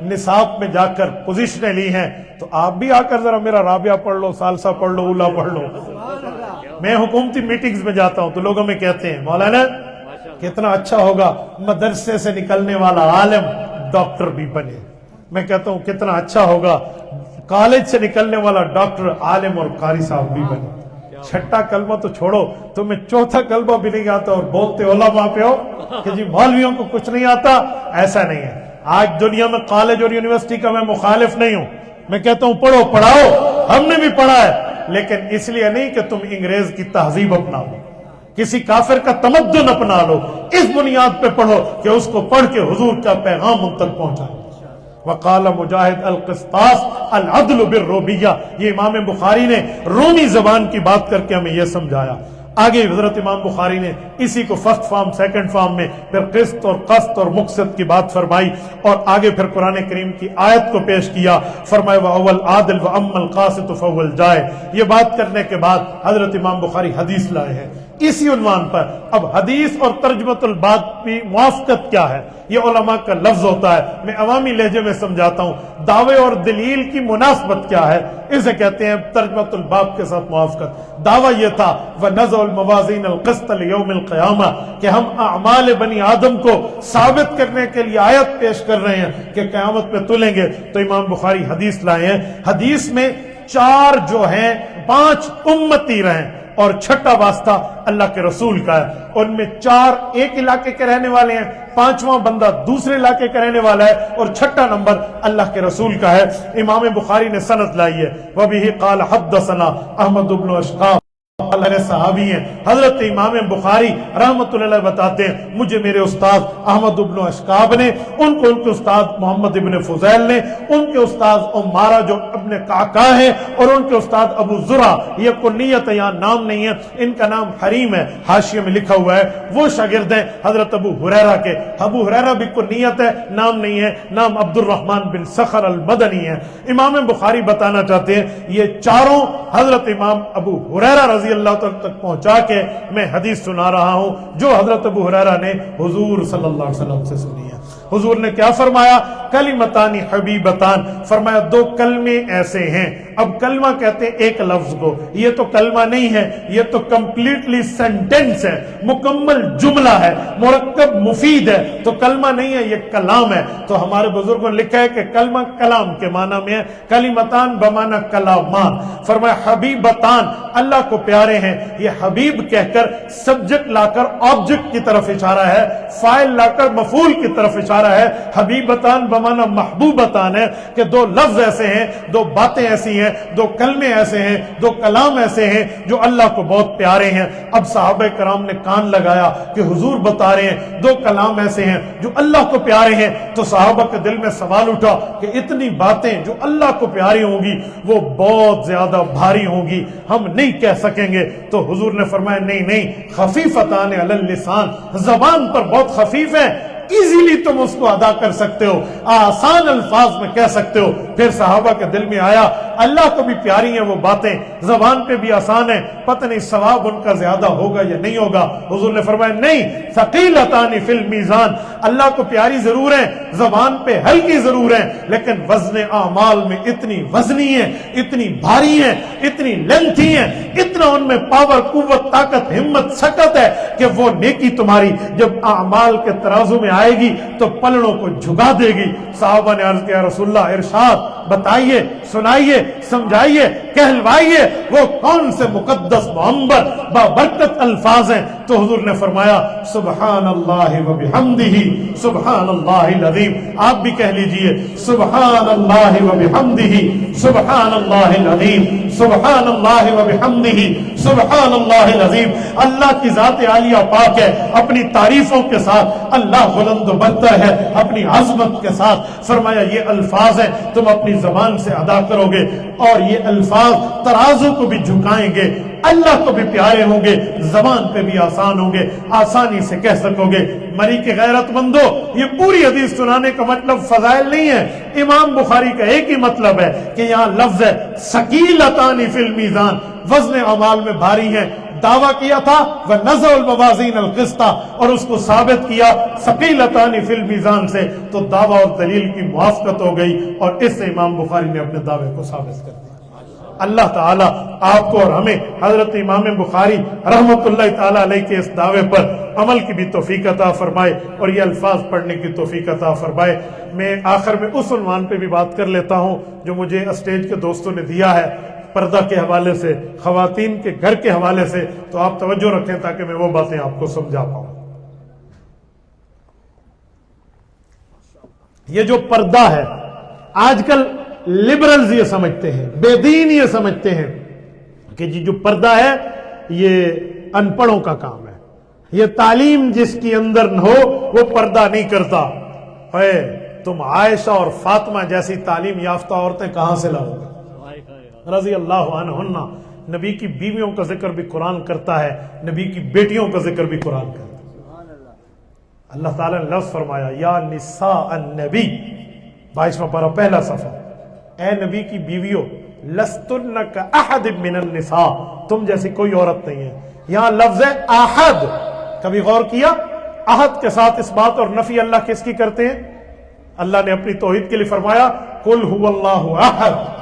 نصاب میں جا کر پوزیشنیں لی ہیں تو آپ بھی آ کر ذرا میرا رابعہ پڑھ لو، سالسہ پڑھ لو، اولا پڑھ لو۔ میں حکومتی میٹنگز میں جاتا ہوں تو لوگوں میں کہتے ہیں مولانا کتنا اچھا ہوگا مدرسے سے نکلنے والا عالم ڈاکٹر بھی بنے، میں کہتا ہوں کتنا اچھا ہوگا کالج سے نکلنے والا ڈاکٹر عالم اور قاری صاحب بھی بنے۔ چھٹا کلمہ تو چھوڑو، تمہیں چوتھا کلمہ بھی نہیں آتا اور بولتے علماء پہ ہو کہ جی مولویوں کو کچھ نہیں آتا، ایسا نہیں ہے۔ آج دنیا میں کالج اور یونیورسٹی کا میں مخالف نہیں ہوں، میں کہتا ہوں پڑھو، پڑھاؤ، ہم نے بھی پڑھا ہے، لیکن اس لیے نہیں کہ تم انگریز کی تہذیب اپنا لو، کسی کافر کا تمدن اپنا لو، اس بنیاد پہ پڑھو کہ اس کو پڑھ کے حضور کا پیغام ان تک پہنچائے۔ وقال مجاہد القسطاس العدل بالرومیہ، یہ امام بخاری نے رومی زبان کی بات کر کے ہمیں یہ سمجھایا۔ آگے حضرت امام بخاری نے اسی کو فرسٹ فارم سیکنڈ فارم میں پھر قسط اور قسط اور مقسط کی بات فرمائی، اور آگے پھر قرآن کریم کی آیت کو پیش کیا، فرمائے وَأَوَّلْ عَادِلْ وَأَمَّا الْقَاسِطُ فَأَوَّلْ جائے۔ یہ بات کرنے کے بعد حضرت امام بخاری حدیث لائے ہیں اسی عنوان پر۔ اب حدیث اور ترجمۃ الباب کی موافقت کیا ہے؟ یہ علماء کا لفظ ہوتا ہے، میں عوامی لہجے میں سمجھاتا ہوں۔ دعوے اور دلیل کی مناسبت کیا ہے؟ اسے کہتے ہیں ترجمۃ الباب کے ساتھ موافقت۔ دعویٰ یہ تھا وَنَزَعُ الْمَوَازِينَ الْقِسْطَ لِيَوْمِ الْقِيَامَةِ کہ ہم اعمال بنی آدم کو ثابت کرنے کے لیے آیت پیش کر رہے ہیں کہ قیامت میں تلیں گے۔ تو امام بخاری حدیث لائے ہیں، حدیث میں 4 جو ہیں 5 امتی رہیں اور 6واں واسطہ اللہ کے رسول کا ہے، ان میں 4 ایک علاقے کے رہنے والے ہیں، 5واں بندہ دوسرے علاقے کا رہنے والا ہے، اور 6واں نمبر اللہ کے رسول کا ہے۔ امام بخاری نے سند لائی ہے، وَبِهِ قَالَ حَدَّثَنَا احمد بن اشقاق، اللہ صحابی ہیں۔ حضرت امام بخاری رحمۃ اللہ علیہ بتاتے ہیں مجھے میرے استاد احمد بن اشقاق نے، ان کو ان کے استاد محمد ابن فضیل نے، ان کے استاد عمارہ جو ابن قعقاع ہے، اور ان کے استاد ابو زرع، یہ کنیت ہے، یہاں نام نہیں ہے، ان کا نام حریم ہے، حاشیے میں لکھا ہوا ہے، وہ شاگرد ہیں حضرت ابو ہریرہ کے۔ ابو ہریرہ بھی کنیت ہے، نام نہیں ہے، نام عبد الرحمن بن صخر المدنی ہے۔ امام بخاری بتانا چاہتے ہیں یہ 4 حضرت امام ابو ہریرہ رضی اللہ تعالیٰ تک پہنچا کے میں حدیث سنا رہا ہوں جو حضرت ابو ہریرہ نے حضور صلی اللہ علیہ وسلم سے سنی ہے۔ حضور نے کیا فرمایا؟ کلمتان حبیبتان، فرمایا دو کلمے ایسے ہیں۔ اب کلمہ کہتے ہیں ایک لفظ کو، یہ تو کلمہ نہیں ہے، یہ تو کمپلیٹلی سینٹنس ہے، مکمل جملہ ہے، مرکب مفید ہے، تو کلمہ نہیں ہے، یہ کلام ہے۔ تو ہمارے بزرگوں نے لکھا ہے کہ کلمہ کلام کے معنی میں ہے، کلمتان بمعنی کلامان۔ فرمایا حبیبتان، اللہ کو پیارے ہیں۔ یہ حبیب کہہ کر سبجیکٹ لا کر آبجیکٹ کی طرف اشارہ ہے، فاعل لا کر مفعول کی طرف اشارہ ہے۔ حبیبتان بمعنی محبوبتان ہے کہ دو لفظ ایسے ہیں، دو باتیں ایسی ہیں، دو کلمے ایسے ہیں، دو کلام ایسے ہیں جو اللہ کو بہت پیارے ہیں۔ اب صحابہ کرام نے کان لگایا کہ حضور بتا رہے ہیں دو کلام ایسے ہیں جو اللہ کو پیارے ہیں، تو صحابہ کے دل میں سوال اٹھا کہ اتنی باتیں جو اللہ کو پیاری ہوں گی وہ بہت زیادہ بھاری ہوں گی، ہم نہیں کہہ سکیں گے۔ تو حضور نے فرمایا نہیں، خفیفتان علی اللسان، زبان پر بہت خفیف ہے، ایزیلی تم اس کو ادا کر سکتے ہو، آسان الفاظ میں کہہ سکتے ہو۔ پھر صحابہ کے دل میں آیا اللہ کو بھی پیاری ہیں وہ باتیں، زبان پہ بھی آسان ہے، پتہ نہیں ثواب ان کا زیادہ ہوگا یا نہیں ہوگا۔ حضور نے فرمایا نہیں، ثقیلتان فی المیزان، اللہ کو پیاری ضرور ہیں، زبان پہ ہلکی ضرور ہیں، لیکن وزن اعمال میں اتنی وزنی ہیں، اتنی بھاری ہیں، اتنی لینتھی ہیں، اتنا ان میں پاور، قوت، طاقت، ہمت، سکت ہے کہ وہ نیکی تمہاری جب اعمال کے ترازو میں آئے گی تو پلڑوں کو جھکا دے گی۔ صحابہ نے عرض کیا رسول اللہ ارشاد بتائیے، سنائیے، سمجھائیے، کہلوائیے وہ کون سے مقدس معمر بابرکت الفاظ ہیں؟ تو حضور نے فرمایا سبحان اللہ و بحمدہ سبحان اللہ العظیم۔ آپ بھی کہہ لیجئے سبحان اللہ و بحمدہ سبحان اللہ العظیم، سبحان اللہ و بحمدہ سبحان اللہ العظیم۔ اللہ کی ذات عالیہ پاک ہے، اپنی تعریفوں کے ساتھ اللہ بلند و برتر ہے، اپنی عظمت کے ساتھ۔ فرمایا یہ الفاظ ہیں تم اپنی زبان سے ادا کرو گے اور یہ الفاظ ترازو کو بھی جھکائیں گے، اللہ کو بھی پیارے ہوں گے، زبان پہ بھی آسان ہوں گے، آسانی سے کہہ سکو گے۔ مری کے غیرت مندو، یہ پوری حدیث سنانے کا مطلب فضائل نہیں ہے، امام بخاری کا ایک ہی مطلب ہے کہ یہاں لفظ ہے ثقیلتان فی المیزان، وزن اعمال میں بھاری ہیں۔ دعویٰ کیا تھا وَنَزَعُ الْمَوَازِينَ الْقِسْطَ، اور اس کو ثابت کیا ثقیلتان فی المیزان سے، تو دعویٰ اور دلیل کی موافقت ہو گئی اور اس سے امام بخاری نے اپنے دعوے کو ثابت کر دیا۔ اللہ تعالیٰ آپ کو اور ہمیں حضرت امام بخاری رحمۃ اللہ تعالیٰ علیہ کے اس دعوے پر عمل کی بھی توفیق عطا فرمائے اور یہ الفاظ پڑھنے کی توفیق عطا فرمائے۔ میں آخر میں اس عنوان پہ بھی بات کر لیتا ہوں جو مجھے اسٹیج کے دوستوں نے دیا ہے، پردہ کے حوالے سے، خواتین کے گھر کے حوالے سے، تو آپ توجہ رکھیں تاکہ میں وہ باتیں آپ کو سمجھا پاؤں۔ یہ جو پردہ ہے آج کل لبرلز یہ سمجھتے ہیں، بے دین یہ سمجھتے ہیں کہ جی جو پردہ ہے یہ ان پڑھوں کا کام ہے، یہ تعلیم جس کی اندر نہ ہو وہ پردہ نہیں کرتا۔ اے تم عائشہ اور فاطمہ جیسی تعلیم یافتہ عورتیں کہاں سے لاؤ گے؟ رضی اللہ عنہن، نبی کی بیویوں کا ذکر بھی قرآن کرتا ہے، نبی کی بیٹیوں کا ذکر بھی قرآن کرتا ہے۔ اللہ تعالیٰ نے لفظ فرمایا یا نساء النبی، 22واں پارہ پہلا صفحہ، اے نبی کی بیویوں، لستن کاحد من النساء، تم جیسی کوئی عورت نہیں ہے۔ یہاں لفظ ہے احد، کبھی غور کیا؟ احد کے ساتھ اس بات اور نفی اللہ کس کی کرتے ہیں؟ اللہ نے اپنی توحید کے لیے فرمایا قل هو اللہ احد،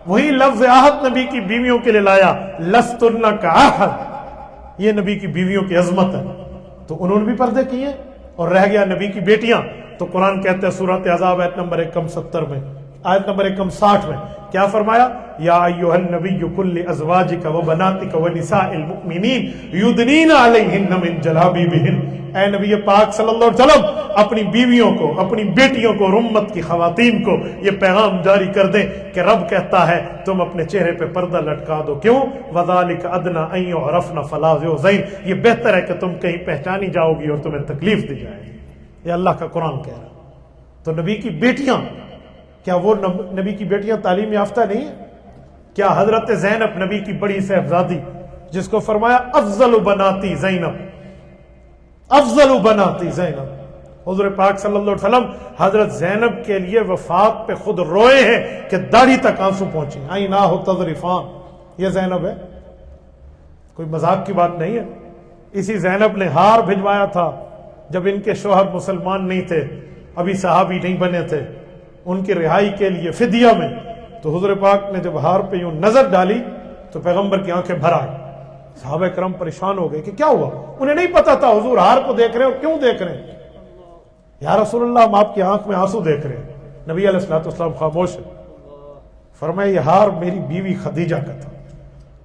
وہی لفظ احد نبی کی بیویوں کے لیے لایا، لستن کاحد، یہ نبی کی بیویوں کی عظمت ہے۔ تو انہوں نے بھی پردے کیے اور رہ گیا نبی کی بیٹیاں، تو قرآن کہتے ہیں سورۃ احزاب آیت نمبر 170 میں، آیت نمبر 160 میں کیا فرمایا؟ یا ایھا النبی قل لازواجک وبناتک ونساء المؤمنین یدنین علیہن من جلابیبہن، اے نبی پاک صلی اللہ علیہ وسلم اپنی بیویوں کو، اپنی بیٹیوں کو اور امت کی خواتین کو یہ پیغام جاری کر دیں کہ رب کہتا ہے تم اپنے چہرے پہ پردہ لٹکا دو۔ کیوں؟ وذالک ادنی ان یعرفن فلا یؤذین، یہ بہتر ہے کہ تم کہیں پہچانی جاؤ گی اور تمہیں تکلیف دی جائے گی۔ یہ اللہ کا قرآن کہہ رہا ہے۔ تو نبی کی بیٹیاں، کیا وہ نبی کی بیٹیاں تعلیم یافتہ نہیں ہیں؟ کیا حضرت زینب نبی کی بڑی صاحبزادی جس کو فرمایا افضل بناتی زینب، افضل بناتی زینب، حضور پاک صلی اللہ علیہ وسلم حضرت زینب کے لیے وفات پہ خود روئے ہیں کہ داڑھی تک آنسو پہنچے، عیناہ تذرفان، یہ زینب ہے، کوئی مذاق کی بات نہیں ہے۔ اسی زینب نے ہار بھجوایا تھا جب ان کے شوہر مسلمان نہیں تھے، ابھی صحابی نہیں بنے تھے، ان کی رہائی کے لیے فدیہ میں، تو حضور پاک نے جب ہار پہ یوں نظر ڈالی تو پیغمبر کی آنکھیں بھر آئی۔ صحابہ کرام پریشان ہو گئے کہ کیا ہوا، انہیں نہیں پتا تھا حضور ہار کو دیکھ رہے اور کیوں دیکھ رہے ہیں۔ یا رسول اللہ ہم آپ کی آنکھ میں آنسو دیکھ رہے ہیں۔ نبی علیہ الصلوۃ والسلام خاموش ہے۔ فرمایا یہ ہار میری بیوی خدیجہ کا تھا،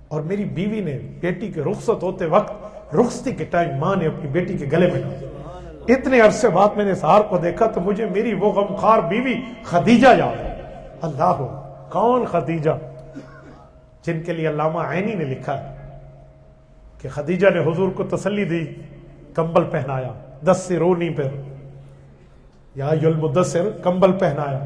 اور میری بیوی نے بیٹی کے رخصت ہوتے وقت رخصتی کے ٹائم ماں نے اپنی بیٹی کے گلے میں ڈالا۔ اتنے عرصے بعد میں نے اس ہار کو دیکھا تو مجھے میری وہ غمخوار بیوی خدیجہ یاد ہے۔ اللہ کون خدیجہ؟ جن کے لیے علامہ عینی نے لکھا ہے کہ خدیجہ نے حضور کو تسلی دی، کمبل پہنایا، دثرونی پر یا المدثر کمبل پہنایا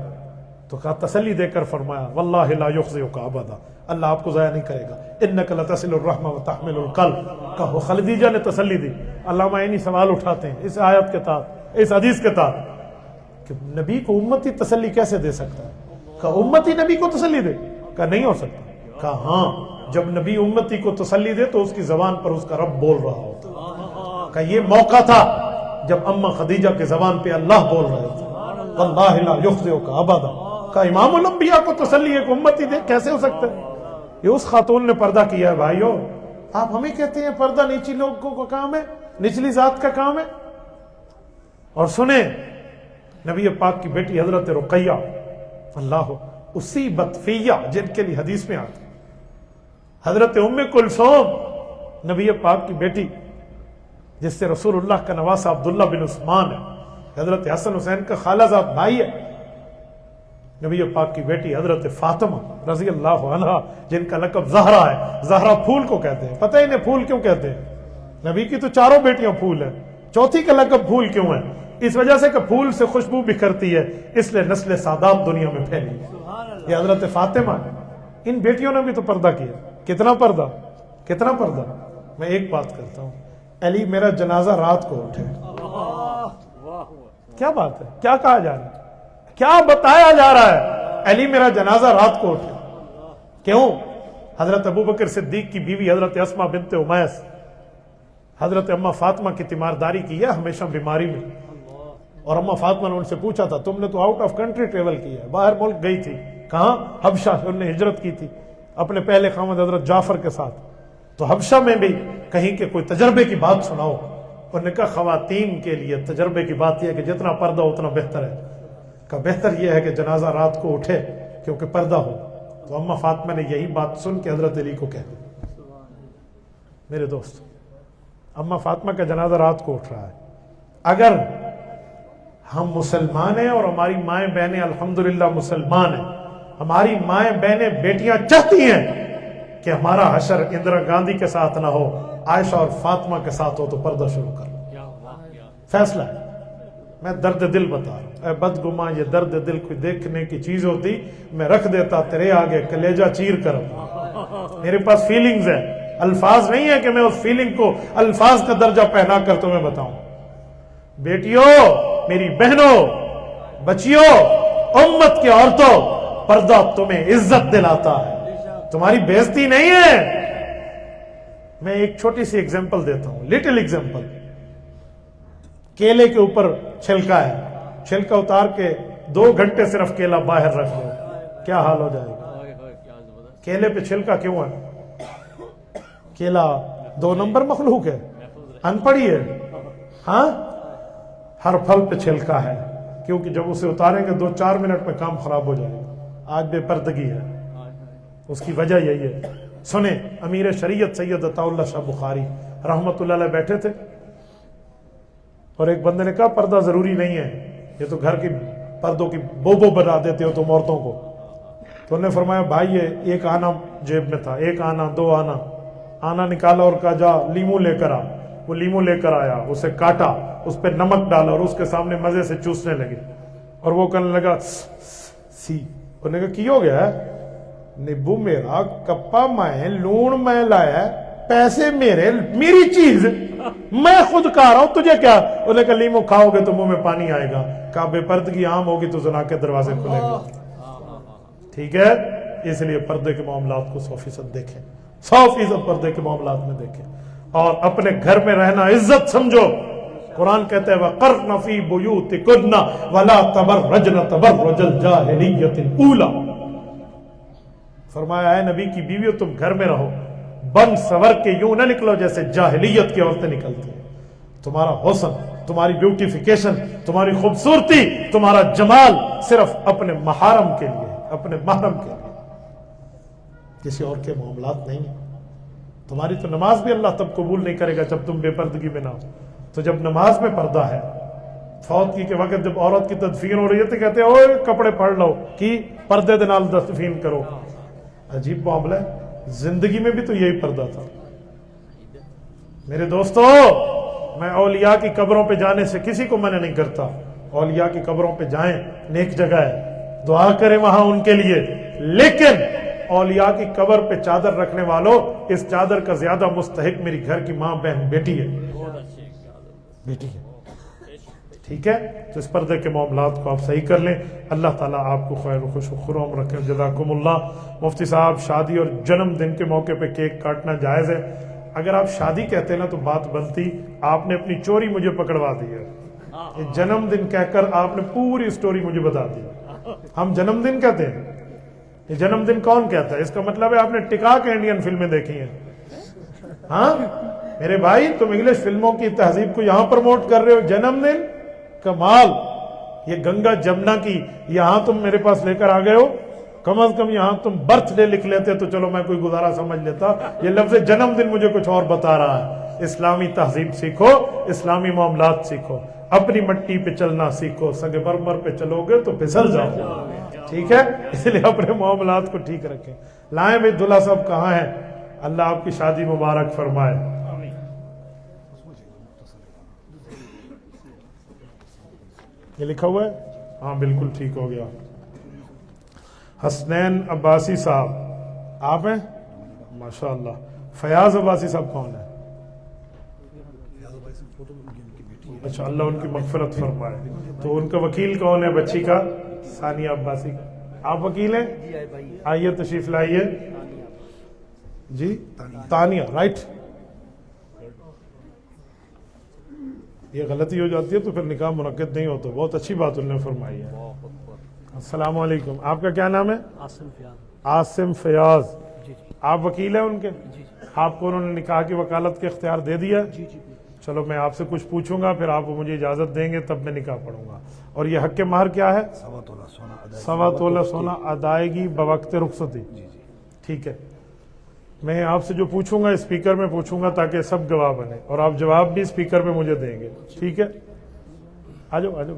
تو کہا تسلی دے کر فرمایا واللہ لا یخزئک ابدا، اللہ آپ کو ضائع نہیں کرے گا، انک لتصل الرحم وتحمل القلب، کہو خدیجہ نے تسلی دی۔ علامہ عینی سوال اٹھاتے ہیں اس آیت کے تحت، اس حدیث کے تحت کہ نبی کو امتی تسلی کیسے دے سکتا ہے؟ کہا امتی نبی کو تسلی دے؟ کہا نہیں ہو سکتا۔ کہا ہاں، جب نبی امتی کو تسلی دے تو اس کی زبان پر اس کا رب بول رہا ہوتا۔ کہا یہ موقع تھا جب اماں خدیجہ کی زبان پہ اللہ بول رہے تھے واللہ لا یخزئک ابدا۔ کہا امام الانبیاء کو تسلی ایک امتی دے کیسے ہو سکتا ہے؟ یہ اس خاتون نے پردہ کیا ہے۔ بھائیو آپ ہمیں کہتے ہیں پردہ نیچی لوگوں کا کام ہے، نچلی ذات کا کام ہے۔ اور سنیں نبی پاک کی بیٹی حضرت رقیہ اللہ اسی بطفیہ جن کے لیے حدیث میں آتی، حضرت ام کلثوم نبی پاک کی بیٹی جس سے رسول اللہ کا نواسہ عبداللہ بن عثمان ہے، حضرت حسن حسین کا خالہ زاد بھائی ہے، نبی پاک کی بیٹی حضرت فاطمہ رضی اللہ عنہا جن کا لقب زہرا ہے، زہرا پھول کو کہتے ہیں۔ پتہ ہی نہیں پھول کیوں کہتے ہیں؟ نبی کی تو چاروں بیٹیاں پھول ہیں، چوتھی کا لقب پھول کیوں ہے؟ اس وجہ سے کہ پھول سے خوشبو بکھرتی ہے، اس لیے نسل سادات دنیا میں پھیلی۔ یہ حضرت فاطمہ ہے۔ ان بیٹیوں نے بھی تو پردہ کیا۔ کتنا پردہ، کتنا پردہ۔ میں ایک بات کرتا ہوں، علی میرا جنازہ رات کو اٹھے، کیا بات ہے، کیا کہا جا رہا ہے، کیا بتایا جا رہا ہے؟ علی میرا جنازہ رات کو اٹھے، کیوں؟ حضرت ابوبکر صدیق کی بیوی حضرت اسماء بنت امیس حضرت اماں فاطمہ کی تیمارداری کی ہے ہمیشہ بیماری میں، اور اماں فاطمہ نے ان سے پوچھا تھا تم نے تو آؤٹ آف کنٹری ٹریول کیا ہے، باہر ملک گئی تھی، کہاں؟ حبشہ، انہوں نے ہجرت کی تھی اپنے پہلے خامد حضرت جعفر کے ساتھ، تو حبشہ میں بھی کہیں کہ کوئی تجربے کی بات سناؤ۔ انہوں نے کہا خواتین کے لیے تجربے کی بات یہ ہے کہ جتنا پردہ اتنا بہتر ہے، کہ بہتر یہ ہے کہ جنازہ رات کو اٹھے کیونکہ پردہ ہو۔ تو اماں فاطمہ نے یہی بات سن کے حضرت علی کو کہہ دی۔ میرے دوست، اماں فاطمہ کا جنازہ رات کو اٹھ رہا ہے۔ اگر ہم مسلمان ہیں اور ہماری مائیں بہنیں الحمدللہ مسلمان ہیں، ہماری مائیں بہنیں بیٹیاں چاہتی ہیں کہ ہمارا حشر اندرا گاندھی کے ساتھ نہ ہو، عائشہ اور فاطمہ کے ساتھ ہو، تو پردہ شروع کر لو۔ فیصلہ ہے، میں درد دل بتا رہا ہوں۔ اے بدگماں، یہ درد دل کوئی دیکھنے کی چیز ہوتی میں رکھ دیتا تیرے آگے کلیجہ چیر کر۔ میرے پاس فیلنگز ہیں، الفاظ نہیں ہے کہ میں اس فیلنگ کو الفاظ کا درجہ پہنا کر تمہیں بتاؤں۔ بیٹیوں، میری بہنوں، بچیوں، امت کی عورتوں، پردہ تمہیں عزت دلاتا ہے، تمہاری بےزتی نہیں ہے۔ میں ایک چھوٹی سی ایگزامپل دیتا ہوں، لٹل ایگزامپل۔ کیلے کے اوپر چھلکا ہے، چھلکا اتار کے 2 گھنٹے صرف کیلا باہر رکھ دو، کیا حال ہو جائے گا؟ کیلے پہ چھلکا کیوں ہے؟ کیلا 2 نمبر مخلوق ہے، ان پڑھی ہے، ہاں؟ ہر پھل پہ چھلکا ہے، کیونکہ جب اسے اتاریں گے 2-4 منٹ میں کام خراب ہو جائے گا۔ آج بے پردگی ہے، اس کی وجہ یہی ہے۔ سنیں، امیر شریعت سید عطا اللہ شاہ بخاری رحمت اللہ علیہ بیٹھے تھے، اور ایک بندے نے کہا پردہ ضروری نہیں ہے، یہ تو گھر کی پردوں کی بو بنا دیتے ہو تم عورتوں کو۔ تو انہوں نے فرمایا بھائی یہ 1 آنا جیب میں تھا، 1 آنا 2 آنا، آنا نکالا اور کہا جا لیمو لے کر آ۔ وہ لیمو لے کر آیا، اسے کاٹا، اس پہ نمک ڈالا اور اس کے سامنے مزے سے چوسنے لگے، اور وہ کہنے لگا سی۔ انہوں نے کہا کی ہو گیا ہے؟ نیبو میرا، کپا میں، لون میں لایا، پیسے میرے، میری چیز، میں خود کھا رہا ہوں، تجھے کیا؟ انہوں نے کہا لیمو کھاؤ گے تو منہ میں پانی آئے گا، کہا بے پردگی عام ہوگی تو زنا کے دروازے کھلیں گے۔ ٹھیک ہے، اس لیے پردے کے معاملات کو 100% دیکھیں۔ 100% پردے کے معاملات میں دیکھیں. اور اپنے گھر میں رہنا عزت سمجھو. قرآن کہتا ہے وَقَرْنَ فِي بُيُوتِكُنَّ وَلَا تَبَرَّجْنَ تَبَرُّجَ الْجَاهِلِيَّةِ الْأُولَى. فرمایا اے نبی کی بیویو تم گھر میں رہو, بن سور کے یوں نہ نکلو جیسے جاہلیت کی عورتیں نکلتی ہیں. تمہارا حسن, تمہاری بیوٹیفیکیشن, تمہاری خوبصورتی, تمہارا جمال صرف اپنے محرم کے لیے, اپنے محرم کے لیے, کسی اور کے معاملات نہیں ہیں. تمہاری تو نماز بھی اللہ تب قبول نہیں کرے گا جب تم بے پردگی میں نہ ہو. تو جب نماز میں پردہ ہے, فوت کے وقت جب عورت کی تدفین ہو رہی ہے تو کہتے ہیں اوے کپڑے پڑھ لو کہ پردے دے نال تدفین کرو. عجیب معاملہ ہے. زندگی میں بھی تو یہی پردہ تھا. میرے دوستو, میں اولیاء کی قبروں پہ جانے سے کسی کو منع نہیں کرتا. اولیاء کی قبروں پہ جائیں, نیک جگہ ہے, دعا کریں وہاں ان کے لیے. لیکن اولیاء کی قبر پہ چادر رکھنے والوں, اس چادر کا زیادہ مستحق میری گھر کی ماں بہن بیٹی ہے, بیٹی ہے. ٹھیک ہے, تو اس پردے کے معاملات کو آپ صحیح کر لیں. اللہ تعالیٰ آپ کو خیر و خوش و خرم رکھے. جزاکم اللہ. مفتی صاحب, شادی اور جنم دن کے موقع پہ کیک کاٹنا جائز ہے؟ اگر آپ شادی کہتے نا تو بات بنتی, آپ نے اپنی چوری مجھے پکڑوا دی ہے. یہ جنم دن کہہ کر آپ نے پوری سٹوری مجھے بتا دی. ہم جنم دن کہتے ہیں, یہ جنم دن کون کہتا ہے؟ اس کا مطلب ہے آپ نے ٹکا کے انڈین فلمیں دیکھی ہیں. ہاں میرے بھائی, تم انگلش فلموں کی تہذیب کو یہاں پروموٹ کر رہے ہو. جنم دن کمال, یہ گنگا جمنا کی یہاں تم میرے پاس لے کر آ گئے ہو. کم از کم یہاں تم برتھ ڈے لکھ لیتے تو چلو میں کوئی گزارا سمجھ لیتا. یہ لفظ جنم دن مجھے کچھ اور بتا رہا ہے. اسلامی تہذیب سیکھو, اسلامی معاملات سیکھو, اپنی مٹی پہ چلنا سیکھو. سنگ مرمر پہ چلو گے تو پھسل جاؤ. ٹھیک ہے, اس لیے اپنے معاملات کو ٹھیک رکھیں. لائیں بھائی دلہا صاحب کہاں ہیں؟ اللہ آپ کی شادی مبارک فرمائے. یہ لکھا ہوا ہے؟ ہاں بالکل ٹھیک ہو گیا. حسنین عباسی صاحب آپ ہیں؟ ماشاءاللہ. فیاض عباسی صاحب کون ہے؟ اچھا, اللہ ان کی مغفرت فرمائے. تو ان کا وکیل کون ہے بچی کا؟ ثانیہ عباسی کا. آپ وکیل ہیں؟ آئیے تشریف لائیے. جی تانیہ, رائٹ. یہ غلطی ہو جاتی ہے تو پھر نکاح منعقد نہیں ہوتا. بہت اچھی بات انہوں نے فرمائی ہے. السلام علیکم. آپ کا کیا نام ہے؟ عاصم فیاض. آپ وکیل ہیں ان کے؟ آپ کو انہوں نے نکاح کی وکالت کے اختیار دے دیا؟ چلو میں آپ سے کچھ پوچھوں گا, پھر آپ مجھے اجازت دیں گے تب میں نکاح پڑھوں گا. اور یہ حق مہر کیا ہے؟ 1.25 تولہ سونا ادائیگی بوقت رخصتی. ٹھیک ہے, میں آپ سے جو پوچھوں گا اسپیکر میں پوچھوں گا تاکہ سب گواہ بنے, اور آپ جواب بھی اسپیکر میں مجھے دیں گے. ٹھیک ہے, آ جاؤ آ جاؤ.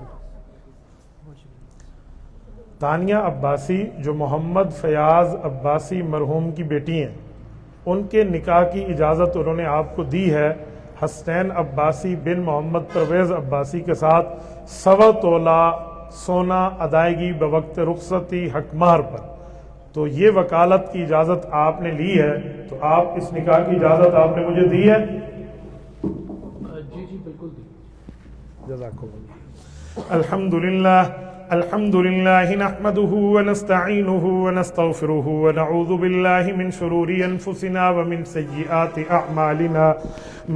تانیہ عباسی جو محمد فیاض عباسی مرحوم کی بیٹی ہیں, ان کے نکاح کی اجازت انہوں نے آپ کو دی ہے حسنین عباسی بن محمد پرویز عباسی کے ساتھ 1.25 تولہ سونا ادائیگی بوقت رخصتی حق مہر پر. تو یہ وکالت کی اجازت آپ نے لی ہے, تو آپ اس نکاح کی اجازت آپ نے مجھے دی ہے؟ جی بالکل دی. جزاکم اللہ. الحمدللہ الحمد لله نحمده ونستعينه ونستغفره ونعوذ بالله من شرور أنفسنا ومن سيئات أعمالنا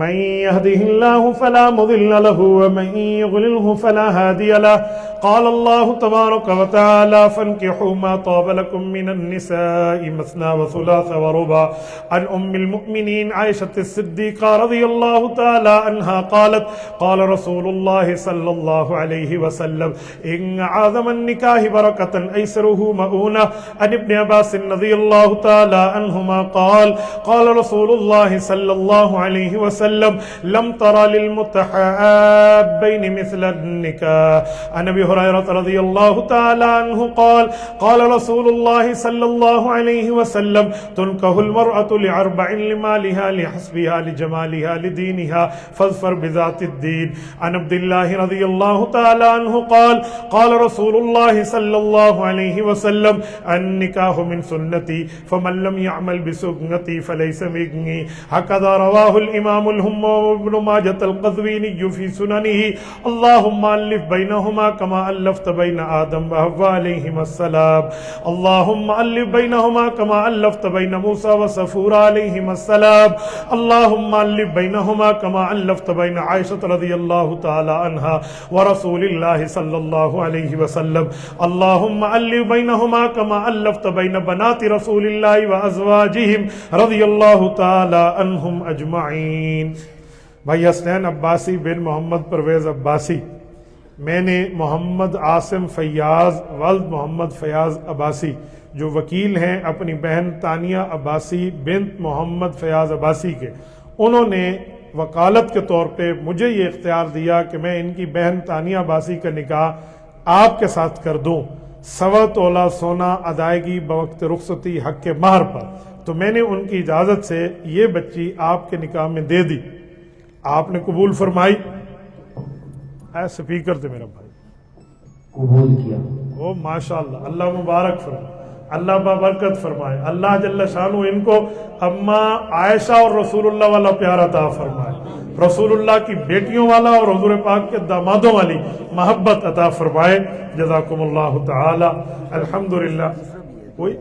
من يهده الله فلا مضل له ومن يضلله فلا هادي له. قال الله تبارك وتعالى فانكحوا ما طاب لكم من النساء مثنى وثلاث ورباع. عن أم المؤمنين عائشة الصديقة رضي الله تعالى عنها قالت قال رسول الله صلى الله عليه وسلم إن أعظم النكاح بركة أيسره مؤونة. عن ابن عباس رضي الله تعالى عنهما قال قال رسول الله صلى الله عليه وسلم لم ترى للمتحابين مثل النكاح. عن أبي هريرة رضي الله تعالى عنه قال قال رسول الله صلى الله عليه وسلم تنكح المرأة لأربع لمالها لحسبها لجمالها لدينها فاظفر بذات الدين. عن عبد الله رضي الله تعالى عنه قال قال رسول الله صلى الله عليه وسلم النكاح من سنتي فمن لم يعمل بسنتي فليس مني. هكذا رواه الإمام الهم وابن ماجة القزويني في سننه. اللهم ألف بينهما كما ألفت بين آدم وحواء عليهما السلام. اللهم ألف بينهما كما ألفت بين موسى وصفور عليهما السلام. اللهم ألف بينهما كما ألفت بين عائشة رضي الله تعالى عنها ورسول الله صلى الله عليه وسلم. اللهم ألف بينهما كما ألفت بين بنات رسول الله وأزواجهم رضي الله تعالى عنهم أجمعين. بھائی حسنین عباسی بن محمد پرویز عباسی، میں نے محمد عاصم فیاض ولد محمد فیاض عباسی جو وکیل ہیں اپنی بہن تانیہ عباسی بنت محمد فیاض عباسی کے، انہوں نے وکالت کے طور پہ مجھے یہ اختیار دیا کہ میں ان کی بہن تانیہ عباسی کا نکاح آپ کے ساتھ کر دوں 1.25 تولہ سونا ادائیگی بوقت رخصتی حق کے مہر پر. تو میں نے ان کی اجازت سے یہ بچی آپ کے نکاح میں دے دی. آپ نے قبول فرمائی. اے سپیکر تھے میرا بھائی، قبول کیا. وہ ماشاءاللہ، اللہ مبارک فرمائے، اللہ بابرکت فرمائے، اللہ جل شانہ ان کو اما عائشہ اور رسول اللہ والا پیار عطا فرمائے، رسول اللہ کی بیٹیوں والا اور حضور پاک کے دامادوں والی محبت عطا فرمائے. جزاکم اللہ تعالی. الحمدللہ. کوئی